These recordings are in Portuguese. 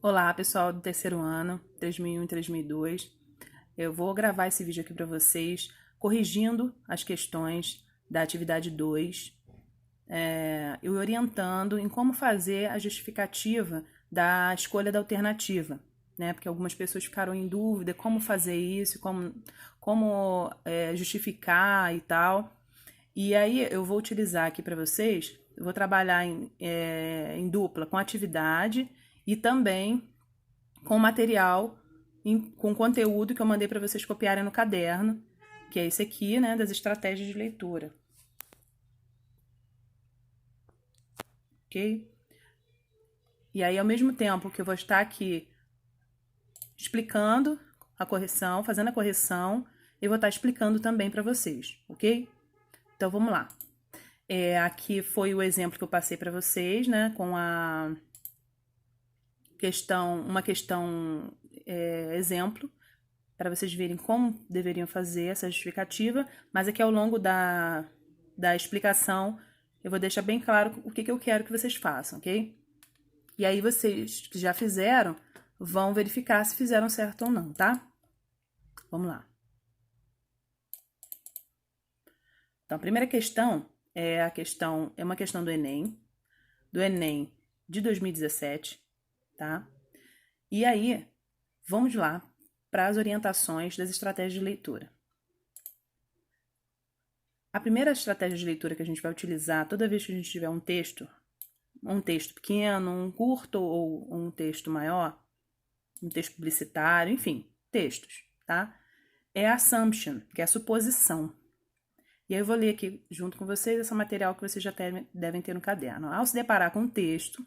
Olá, pessoal do terceiro ano, 3001 e 3002. Eu vou gravar esse vídeo aqui para vocês, corrigindo as questões da atividade 2 e orientando em como fazer a justificativa da escolha da alternativa, né? Porque algumas pessoas ficaram em dúvida como fazer isso, como justificar e tal. E aí eu vou utilizar aqui para vocês, eu vou trabalhar em dupla com atividade e também com material, com conteúdo que eu mandei para vocês copiarem no caderno, que é esse aqui, né, das estratégias de leitura. Ok? E aí, ao mesmo tempo que eu vou estar aqui explicando a correção, fazendo a correção, eu vou estar explicando também para vocês, ok? Então, vamos lá. Aqui foi o exemplo que eu passei para vocês, né, com a questão, uma questão exemplo, para vocês verem como deveriam fazer essa justificativa, mas aqui ao longo da explicação eu vou deixar bem claro o que eu quero que vocês façam, ok? E aí vocês que já fizeram vão verificar se fizeram certo ou não, tá? Vamos lá. Então, a primeira questão é uma questão do Enem de 2017, tá? E aí, vamos lá para as orientações das estratégias de leitura. A primeira estratégia de leitura que a gente vai utilizar toda vez que a gente tiver um texto pequeno, um curto ou um texto maior, um texto publicitário, enfim, textos, tá? É a assumption, que é a suposição. E aí eu vou ler aqui junto com vocês esse material que vocês já devem ter no caderno. Ao se deparar com um texto,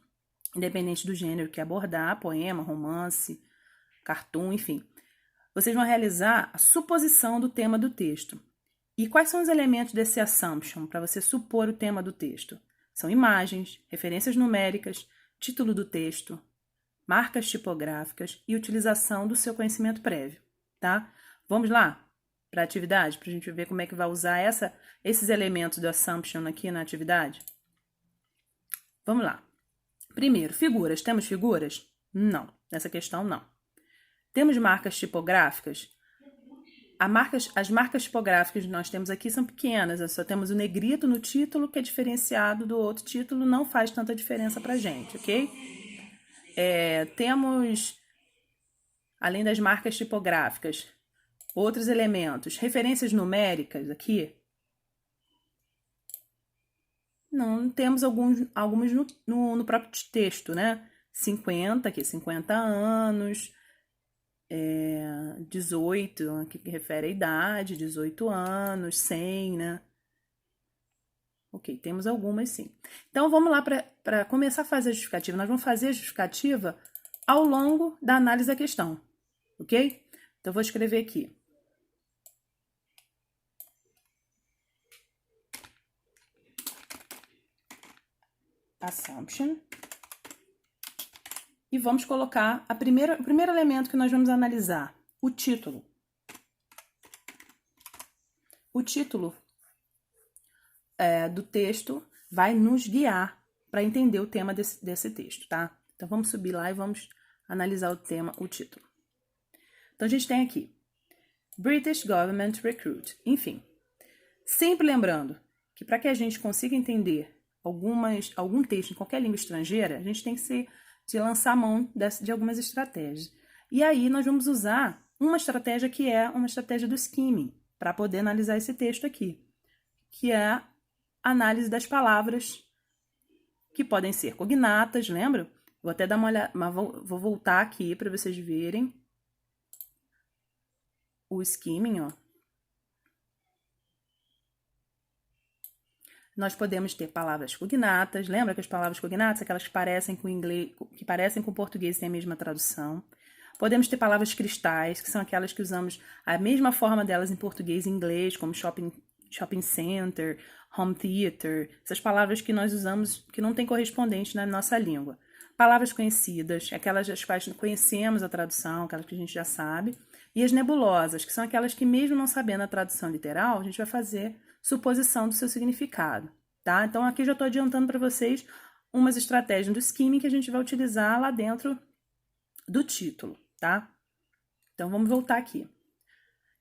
independente do gênero que abordar, poema, romance, cartoon, enfim, vocês vão realizar a suposição do tema do texto. E quais são os elementos desse assumption para você supor o tema do texto? São imagens, referências numéricas, título do texto, marcas tipográficas e utilização do seu conhecimento prévio, tá? Vamos lá para a atividade, para a gente ver como é que vai usar esses elementos do assumption aqui na atividade? Vamos lá. Primeiro, figuras. Temos figuras? Não. Nessa questão, não. Temos marcas tipográficas? As marcas tipográficas que nós temos aqui são pequenas, só temos o negrito no título, que é diferenciado do outro título, não faz tanta diferença pra gente, ok? Temos, além das marcas tipográficas, outros elementos. Referências numéricas aqui. Não, temos algumas no próprio texto, né? 50, aqui, 50 anos. 18, que refere à idade, 18 anos, 100, né? Ok, temos algumas sim. Então, vamos lá para começar a fazer a justificativa. Nós vamos fazer a justificativa ao longo da análise da questão, ok? Então, eu vou escrever aqui. Assumption. E vamos colocar o primeiro elemento que nós vamos analisar, o título. O título do texto vai nos guiar para entender o tema desse texto, tá? Então, vamos subir lá e vamos analisar o título. Então, a gente tem aqui, British Government Recruit. Enfim, sempre lembrando que para que a gente consiga entender algum texto em qualquer língua estrangeira, a gente tem que de lançar a mão de algumas estratégias. E aí, nós vamos usar uma estratégia que é uma estratégia do skimming, para poder analisar esse texto aqui, que é a análise das palavras que podem ser cognatas, lembra? Vou até dar uma olhada, mas vou voltar aqui para vocês verem o skimming, ó. Nós podemos ter palavras cognatas, lembra que as palavras cognatas, aquelas que parecem com o inglês, que parecem com o português e têm a mesma tradução. Podemos ter palavras cristais, que são aquelas que usamos a mesma forma delas em português e inglês, como shopping center, home theater, essas palavras que nós usamos que não tem correspondente na nossa língua. Palavras conhecidas, aquelas das quais conhecemos a tradução, aquelas que a gente já sabe. E as nebulosas, que são aquelas que mesmo não sabendo a tradução literal, a gente vai fazer suposição do seu significado, tá? Então, aqui já estou adiantando para vocês umas estratégias do skimming que a gente vai utilizar lá dentro do título, tá? Então, vamos voltar aqui.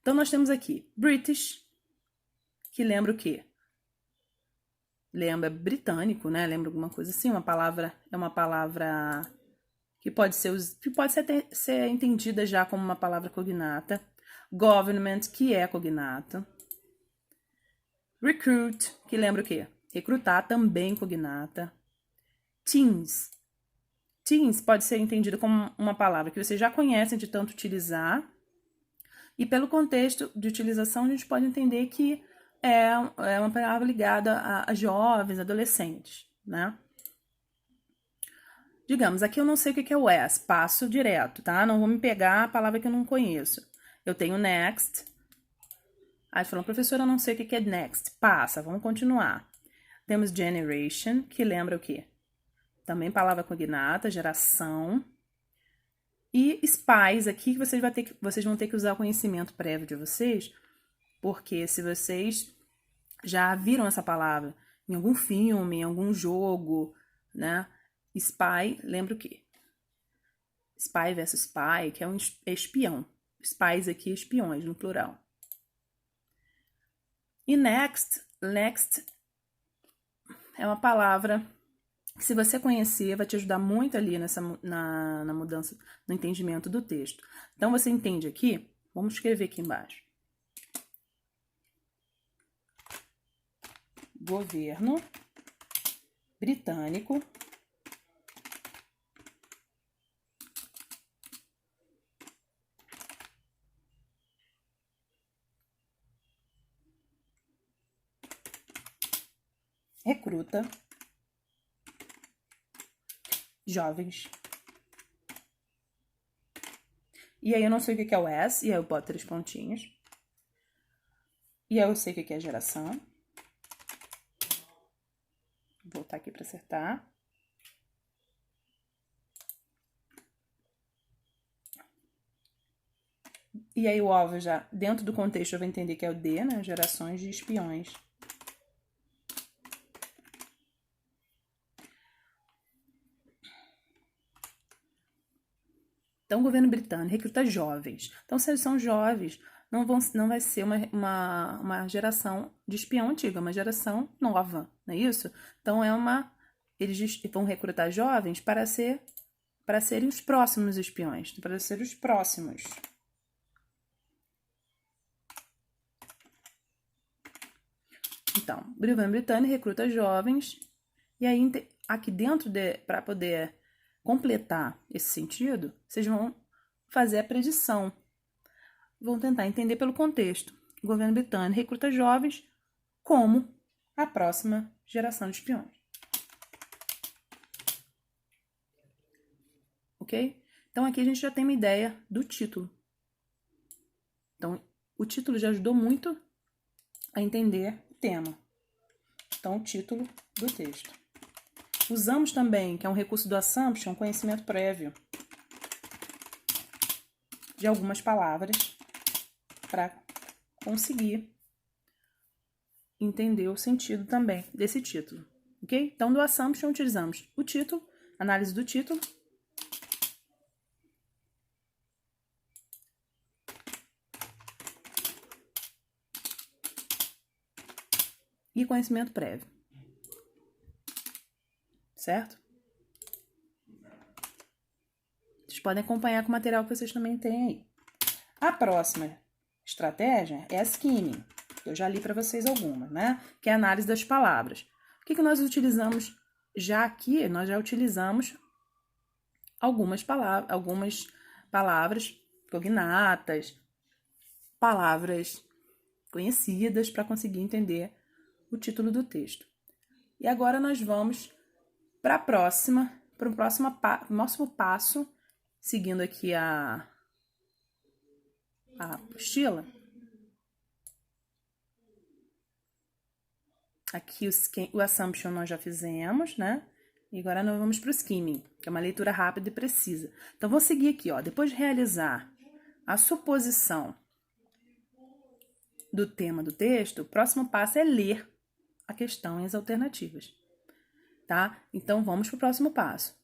Então, nós temos aqui British, que lembra o quê? Lembra britânico, né? Lembra alguma coisa assim? É uma palavra que pode ser entendida já como uma palavra cognata. Government, que é cognata. Recruit, que lembra o quê? Recrutar, também cognata. Teens. Teens pode ser entendido como uma palavra que vocês já conhecem de tanto utilizar. E pelo contexto de utilização, a gente pode entender que é uma palavra ligada a jovens, adolescentes, né? Digamos, aqui eu não sei o que é o as, passo direto, tá? Não vou me pegar a palavra que eu não conheço. Eu tenho next. Aí falou, professora, eu não sei o que é next. Passa, vamos continuar. Temos generation, que lembra o quê? Também palavra cognata, geração. E spies aqui, que vocês vão ter que usar o conhecimento prévio de vocês, porque se vocês já viram essa palavra em algum filme, em algum jogo, né? Spy, lembra o quê? Spy versus spy, que é espião. Spies aqui, espiões, no plural. E next é uma palavra que, se você conhecer, vai te ajudar muito ali na mudança, no entendimento do texto. Então, você entende aqui? Vamos escrever aqui embaixo. Governo britânico recruta jovens. E aí eu não sei o que é o as, e aí eu boto 3 pontinhos. E aí eu sei o que é geração. Vou voltar aqui para acertar. E aí o alvo já, dentro do contexto, eu vou entender que é o D, né? Gerações de espiões. Então, o governo britânico recruta jovens. Então, se eles são jovens, não vai ser uma geração de espião antiga, uma geração nova, não é isso? Então, eles vão recrutar jovens para serem os próximos espiões, para serem os próximos. Então, o governo britânico recruta jovens, e aí, aqui dentro, para poder completar esse sentido, vocês vão fazer a predição. Vão tentar entender pelo contexto. O governo britânico recruta jovens como a próxima geração de espiões. Ok? Então, aqui a gente já tem uma ideia do título. Então, o título já ajudou muito a entender o tema. Então, o título do texto. Usamos também, que é um recurso do assumption, conhecimento prévio de algumas palavras para conseguir entender o sentido também desse título, ok? Então, do assumption, utilizamos o título, análise do título, e conhecimento prévio, certo? Vocês podem acompanhar com o material que vocês também têm aí. A próxima estratégia é a skimming. Eu já li para vocês algumas, né? Que é a análise das palavras. O que nós utilizamos já aqui? Nós já utilizamos algumas palavras cognatas, palavras conhecidas para conseguir entender o título do texto. E agora nós vamos para o próximo passo, seguindo aqui a apostila. Aqui o assumption nós já fizemos, né? E agora nós vamos para o skimming, que é uma leitura rápida e precisa. Então, vou seguir aqui, ó. Depois de realizar a suposição do tema do texto, o próximo passo é ler a questão e as alternativas, tá? Então, vamos para o próximo passo.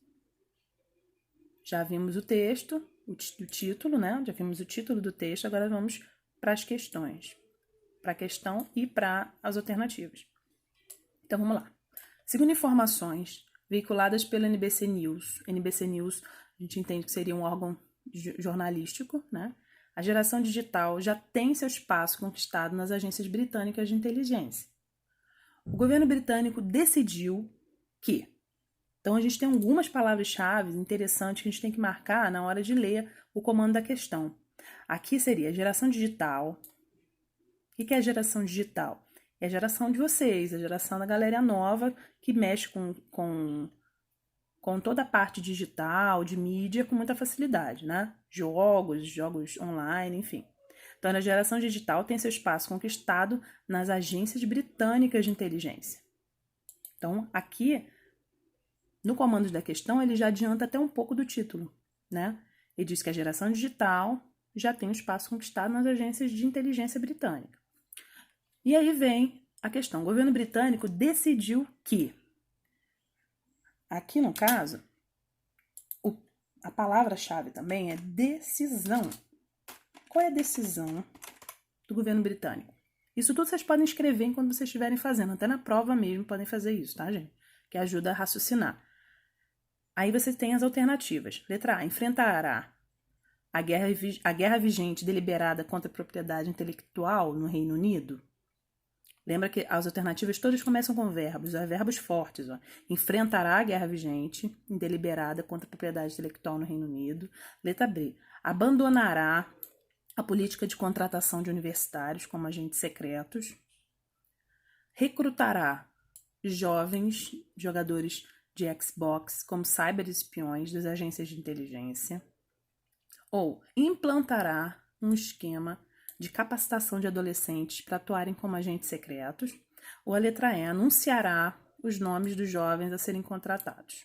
Já vimos o texto, o título, né? Já vimos o título do texto, agora vamos para as questões. Para a questão e para as alternativas. Então, vamos lá. Segundo informações veiculadas pela NBC News, a gente entende que seria um órgão jornalístico, né? A geração digital já tem seu espaço conquistado nas agências britânicas de inteligência. O governo britânico decidiu que... Então, a gente tem algumas palavras-chave interessantes que a gente tem que marcar na hora de ler o comando da questão. Aqui seria geração digital. O que é a geração digital? É a geração de vocês, a geração da galera nova que mexe com toda a parte digital, de mídia, com muita facilidade, né? Jogos online, enfim. Então, a geração digital tem seu espaço conquistado nas agências britânicas de inteligência. Então, aqui, no comando da questão, ele já adianta até um pouco do título, né? Ele diz que a geração digital já tem um espaço conquistado nas agências de inteligência britânica. E aí vem a questão. O governo britânico decidiu que, aqui no caso, a palavra-chave também é decisão. Qual é a decisão do governo britânico? Isso tudo vocês podem escrever enquanto vocês estiverem fazendo. Até na prova mesmo podem fazer isso, tá, gente? Que ajuda a raciocinar. Aí você tem as alternativas. Letra A, enfrentará a guerra vigente deliberada contra a propriedade intelectual no Reino Unido? Lembra que as alternativas todas começam com verbos, verbos fortes. Ó. Enfrentará a guerra vigente deliberada contra a propriedade intelectual no Reino Unido. Letra B, abandonará a política de contratação de universitários como agentes secretos. Recrutará jovens jogadores de Xbox como cyberespiões das agências de inteligência. Ou implantará um esquema de capacitação de adolescentes para atuarem como agentes secretos, ou a letra E, anunciará os nomes dos jovens a serem contratados.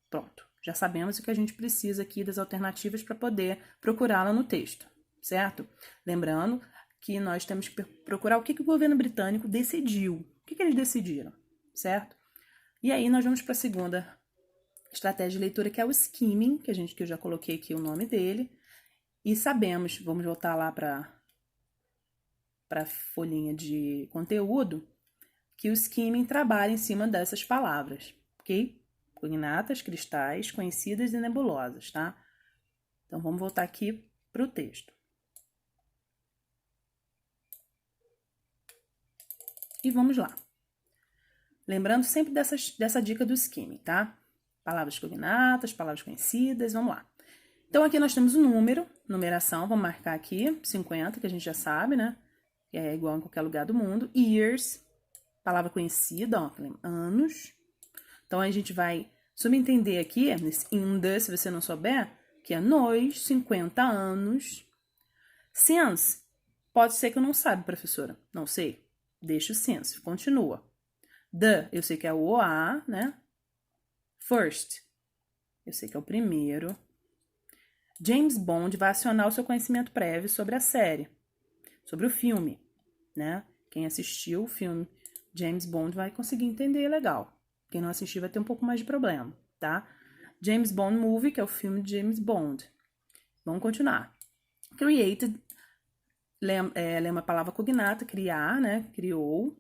Pronto, já sabemos o que a gente precisa aqui das alternativas para poder procurá-la no texto, certo? Lembrando que nós temos que procurar o que o governo britânico decidiu, o que eles decidiram, certo? E aí nós vamos para a segunda estratégia de leitura, que é o skimming, que eu já coloquei aqui o nome dele. E sabemos, vamos voltar lá para a folhinha de conteúdo, que o skimming trabalha em cima dessas palavras, ok? Cognatas, cristais, conhecidas e nebulosas, tá? Então, vamos voltar aqui para o texto. E vamos lá. Lembrando sempre dessa dica do skimming, tá? Palavras cognatas, palavras conhecidas, vamos lá. Então, aqui nós temos o número, numeração, vamos marcar aqui, 50, que a gente já sabe, né? Que é igual em qualquer lugar do mundo. Years, palavra conhecida, ó, anos. Então, a gente vai subentender aqui, nesse ainda, se você não souber, que é nós, 50 anos. Since, pode ser que eu não saiba, professora. Não sei. Deixa o since, continua. The, eu sei que é o a, né? First, eu sei que é o primeiro. James Bond vai acionar o seu conhecimento prévio sobre a série, sobre o filme, né? Quem assistiu o filme James Bond vai conseguir entender legal. Quem não assistiu vai ter um pouco mais de problema, tá? James Bond Movie, que é o filme de James Bond. Vamos continuar. Created, lembra a palavra cognata, criar, né? Criou.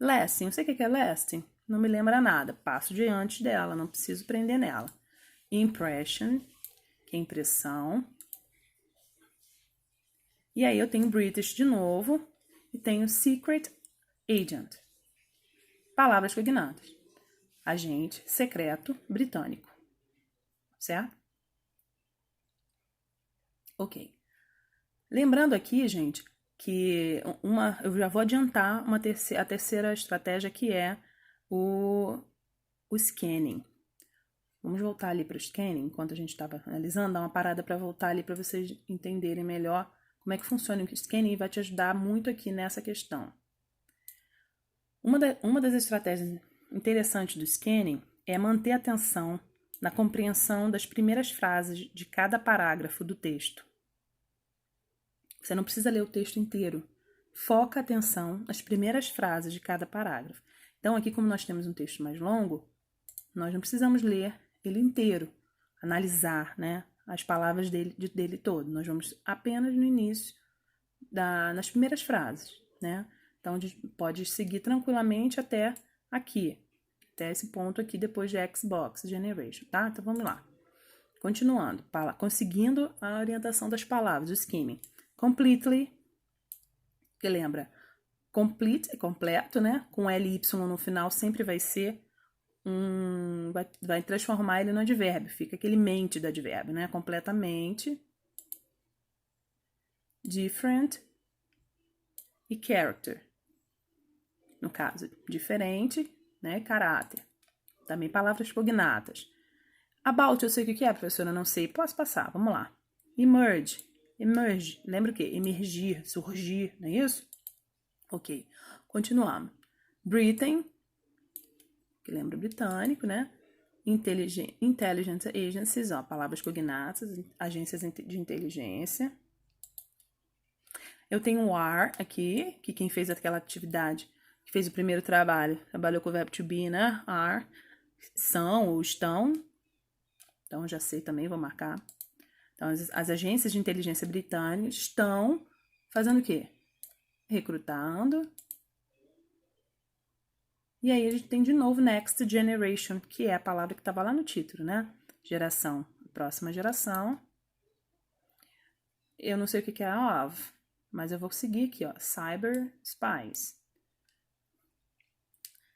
Lasting, eu sei o que é lasting? Não me lembra nada. Passo diante dela, não preciso prender nela. Impression, que é impressão. E aí eu tenho British de novo e tenho Secret Agent. Palavras cognatas. Agente secreto britânico. Certo? Ok. Lembrando aqui, gente, que eu já vou adiantar a terceira estratégia, que é o scanning. Vamos voltar ali para o scanning, enquanto a gente estava analisando, dar uma parada para voltar ali para vocês entenderem melhor como é que funciona o scanning, e vai te ajudar muito aqui nessa questão. Uma das estratégias interessantes do scanning é manter a atenção na compreensão das primeiras frases de cada parágrafo do texto. Você não precisa ler o texto inteiro. Foca a atenção nas primeiras frases de cada parágrafo. Então, aqui, como nós temos um texto mais longo, nós não precisamos ler ele inteiro. analisar, né, as palavras dele todo. Nós vamos apenas no início, nas primeiras frases, né? Então, a gente pode seguir tranquilamente até aqui, até esse ponto aqui, depois de Xbox Generation, tá? Então, vamos lá. Continuando, conseguindo a orientação das palavras, o skimming. Completely, que lembra, complete é completo, né? Com LY no final sempre vai ser vai transformar ele no advérbio, fica aquele mente do advérbio, né? Completamente. Different e character. No caso, diferente, né? Caráter. Também palavras cognatas. About, eu sei o que é, professora, não sei. Posso passar, vamos lá. Emerge. Emerge, lembra o quê? Emergir, surgir, não é isso? Ok, continuamos. Britain, que lembra britânico, né? Intelligence agencies, ó, palavras cognatas, agências de inteligência. Eu tenho o are aqui, que quem fez aquela atividade, que fez o primeiro trabalho, trabalhou com o verbo to be, né? Are, são ou estão. Então, já sei também, vou marcar. Então, as agências de inteligência britânicas estão fazendo o quê? Recrutando. E aí, a gente tem de novo Next Generation, que é a palavra que estava lá no título, né? Geração, próxima geração. Eu não sei o que é a of, mas eu vou seguir aqui, ó. Cyber Spies.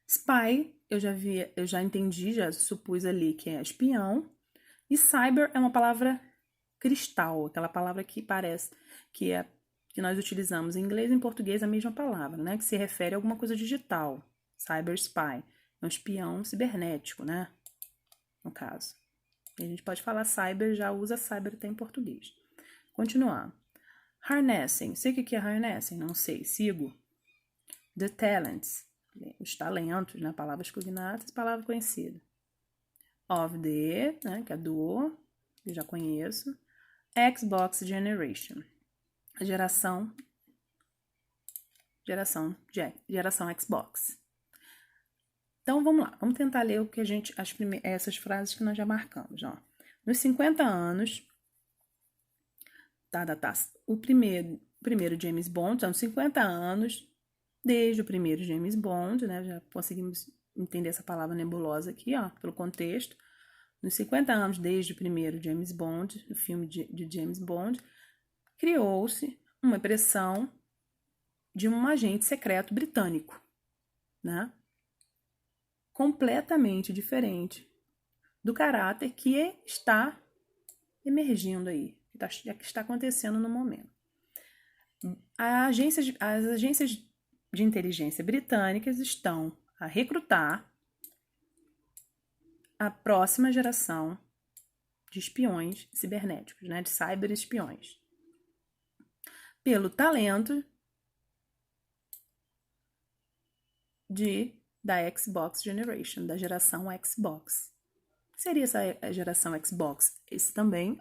Spy, eu já entendi, já supus ali que é espião. E cyber é uma palavra cristal, aquela palavra que parece que nós utilizamos em inglês e em português a mesma palavra, né? Que se refere a alguma coisa digital. Cyber spy, é um espião cibernético, né? No caso. E a gente pode falar cyber, já usa cyber até em português. Continuando. Harnessing, sei o que é harnessing? Não sei, sigo. The talents, os talentos, né? Palavras cognatas, palavra conhecida. Of the, né? Que é do, eu já conheço. Xbox Generation, a geração Xbox. Então vamos lá, vamos tentar ler o que essas frases que nós já marcamos, ó. Nos 50 anos, tá, o primeiro James Bond, são 50 anos desde o primeiro James Bond, né? Já conseguimos entender essa palavra nebulosa aqui, ó, pelo contexto. Nos 50 anos desde o primeiro James Bond, o filme de James Bond, criou-se uma impressão de um agente secreto britânico, né? Completamente diferente do caráter que está emergindo aí, que está acontecendo no momento. As agências de inteligência britânicas estão a recrutar a próxima geração de espiões cibernéticos, né, de cyberespiões, pelo talento da Xbox Generation, da geração Xbox. O que seria essa geração Xbox? Esse também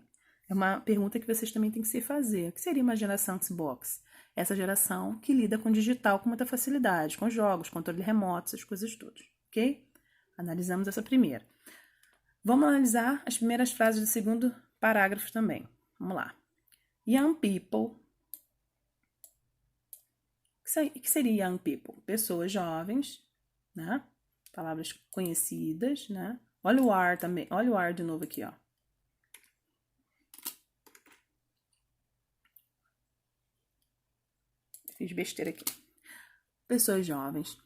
é uma pergunta que vocês também têm que se fazer. O que seria uma geração Xbox? Essa geração que lida com digital com muita facilidade, com jogos, controle remoto, essas coisas todas, ok? Analisamos essa primeira. Vamos analisar as primeiras frases do segundo parágrafo também. Vamos lá. Young people. O que seria young people? Pessoas jovens, né? Palavras conhecidas, né? Olha o are também. Olha o are de novo aqui, ó. Fiz besteira aqui. Pessoas jovens.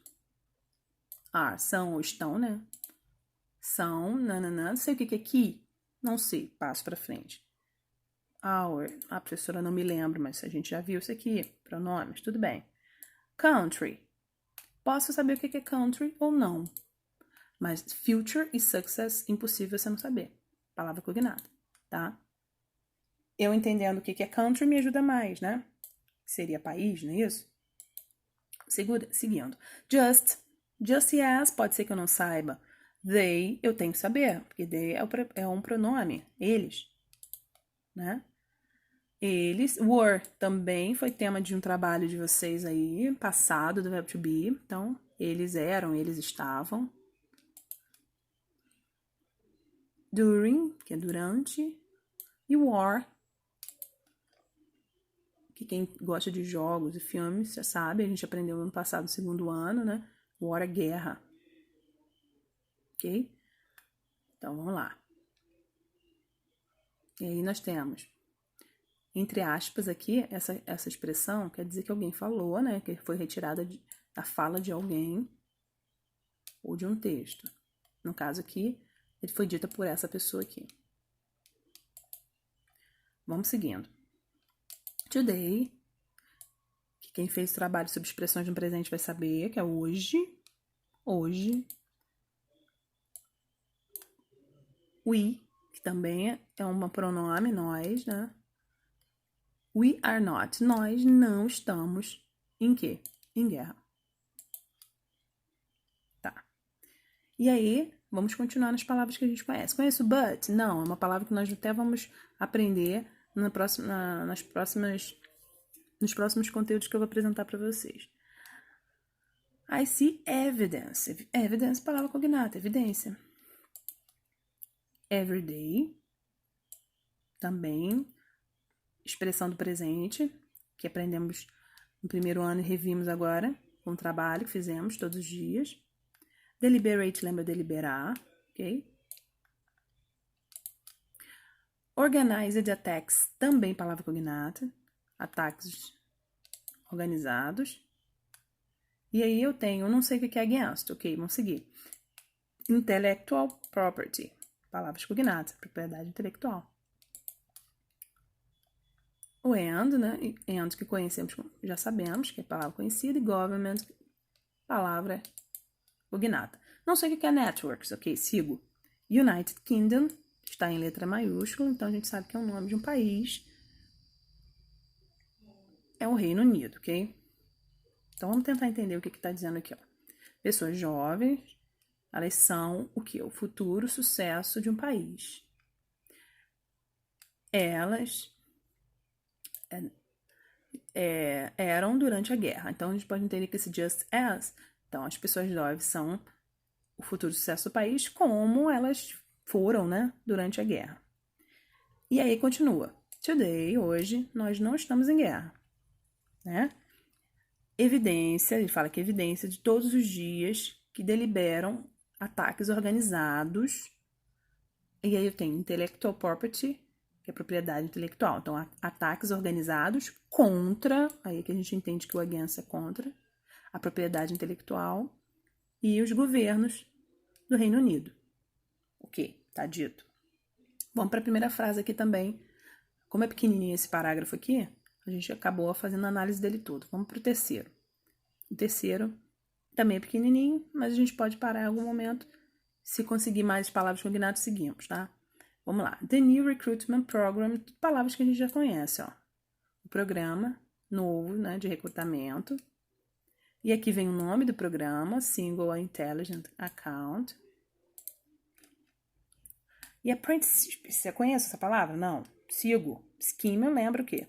Are, são ou estão, né? São, nananã. Não sei o que é aqui. Não sei. Passo pra frente. Our. A professora não me lembra, mas a gente já viu isso aqui. Pronomes, tudo bem. Country. Posso saber o que é country ou não. Mas future e success, impossível você não saber. Palavra cognata, tá? Eu entendendo o que é country me ajuda mais, né? Seria país, não é isso? Seguindo. Just yes, pode ser que eu não saiba. They, eu tenho que saber, porque they é um pronome. Eles, né? Eles, were, também foi tema de um trabalho de vocês aí, passado, do verbo to be. Então, eles eram, eles estavam. during, que é durante, e war, que quem gosta de jogos e filmes já sabe, a gente aprendeu no ano passado, no segundo ano, né? War é guerra. Ok? Então, vamos lá. E aí nós temos, entre aspas aqui, essa expressão quer dizer que alguém falou, né? Que foi retirada da fala de alguém ou de um texto. No caso aqui, ele foi dita por essa pessoa aqui. Vamos seguindo. Today, que quem fez o trabalho sobre expressões no presente vai saber, que é hoje. Hoje. We, que também é um pronome, nós, né? We are not. Nós não estamos em quê? Em guerra. Tá. E aí, vamos continuar nas palavras que a gente conhece. Conhece o but? Não, é uma palavra que nós até vamos aprender nos próximos conteúdos que eu vou apresentar para vocês. I see evidence. Evidence, palavra cognata, evidência. Everyday, também, expressão do presente, que aprendemos no primeiro ano e revimos agora, com o trabalho que fizemos todos os dias. Deliberate, lembra deliberar, ok? Organized attacks, também palavra cognata, ataques organizados. E aí eu tenho, não sei o que é against, ok? Vamos seguir. Intellectual property, palavras cognatas, propriedade intelectual. O and, né? And que conhecemos, já sabemos, que é palavra conhecida, e government, palavra cognata. Não sei o que é networks, ok? Sigo. United Kingdom, está em letra maiúscula, então a gente sabe que é o nome de um país. É o Reino Unido, ok? Então vamos tentar entender o que está dizendo aqui, ó. Pessoas jovens, elas são o que? O futuro sucesso de um país. Elas eram durante a guerra. Então, a gente pode entender que esse just as, então, as pessoas jovens são o futuro sucesso do país, como elas foram, né, durante a guerra. E aí, continua. Today, hoje, nós não estamos em guerra, né? Evidência, ele fala que evidência de todos os dias que deliberam ataques organizados. E aí eu tenho intellectual property, que é propriedade intelectual. Então, ataques organizados contra, aí que a gente entende que o against é contra, a propriedade intelectual e os governos do Reino Unido. Ok, tá dito. Vamos para a primeira frase aqui também. Como é pequenininho esse parágrafo aqui, a gente acabou fazendo a análise dele todo. Vamos para o terceiro. O terceiro também é pequenininho, mas a gente pode parar em algum momento. Se conseguir mais palavras cognatas, seguimos, tá? Vamos lá. The New Recruitment Program, palavras que a gente já conhece, ó. O programa novo, né, de recrutamento. E aqui vem o nome do programa, Single Intelligent Account. E apprenticeship, você conhece essa palavra? Não. Sigo. Schema, lembra o quê?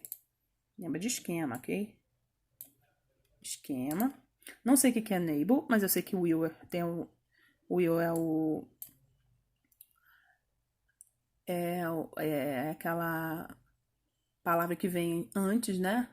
Lembra de esquema, ok? Esquema. Não sei o que é enable, mas eu sei que o will tem o will é aquela palavra que vem antes, né?